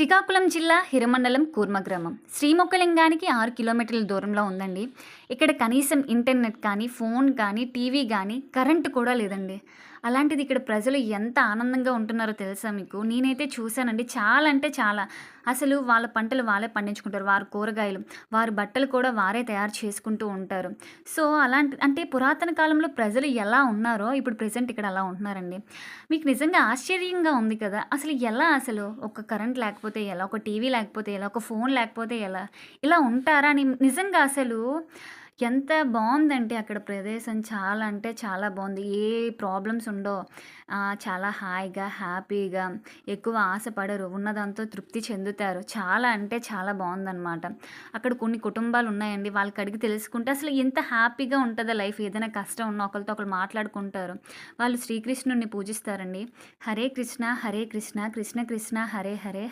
శ్రీకాకుళం జిల్లా హిరమండలం కూర్మ గ్రామం. శ్రీమొక్కలింగానికి 6 కిలోమీటర్ల దూరంలో ఉందండి. ఇక్కడ కనీసం ఇంటర్నెట్ కానీ, ఫోన్ కానీ, టీవీ గానీ, కరెంట్ కూడా లేదండి. అలాంటిది ఇక్కడ ప్రజలు ఎంత ఆనందంగా ఉంటున్నారో తెలుసా మీకు? నేనైతే చూసానండి. చాలా అంటే చాలా. అసలు వాళ్ళ పంటలు వాళ్ళే పండించుకుంటారు. వారి కూరగాయలు, వారి బట్టలు కూడా వారే తయారు చేసుకుంటూ ఉంటారు. సో, అలాంటి అంటే పురాతన కాలంలో ప్రజలు ఎలా ఉన్నారో ఇప్పుడు ప్రెజెంట్ ఇక్కడ అలా ఉంటున్నారండి. మీకు నిజంగా ఆశ్చర్యంగా ఉంది కదా! అసలు ఎలా అసలు? ఒక కరెంట్ లేకపోతే ఎలా? ఒక టీవీ లేకపోతే ఎలా? ఒక ఫోన్ లేకపోతే ఎలా? ఇలా ఉంటారా అని నిజంగా అసలు ఎంత బావుందంటే అక్కడ ప్రదేశం చాలా అంటే చాలా బావుంది. ఏ ప్రాబ్లమ్స్ ఉండవు. చాలా హాయిగా, హ్యాపీగా ఎక్కువ ఆశపడరు. ఉన్నదాంతో తృప్తి చెందుతారు. చాలా అంటే చాలా బావుందనమాట. అక్కడ కొన్ని కుటుంబాలున్నాయండి. వాళ్ళకడిగి తెలుసుకుంటే అసలు ఎంత హ్యాపీగా ఉంటదో లైఫ్. ఏదైనా కష్టం ఉన్నా ఒకళ్ళతో ఒకళ్ళు మాట్లాడుకుంటారు. వాళ్ళు శ్రీకృష్ణుడిని పూజిస్తారండి. హరే కృష్ణ, హరే కృష్ణ, కృష్ణ కృష్ణ, హరే హరే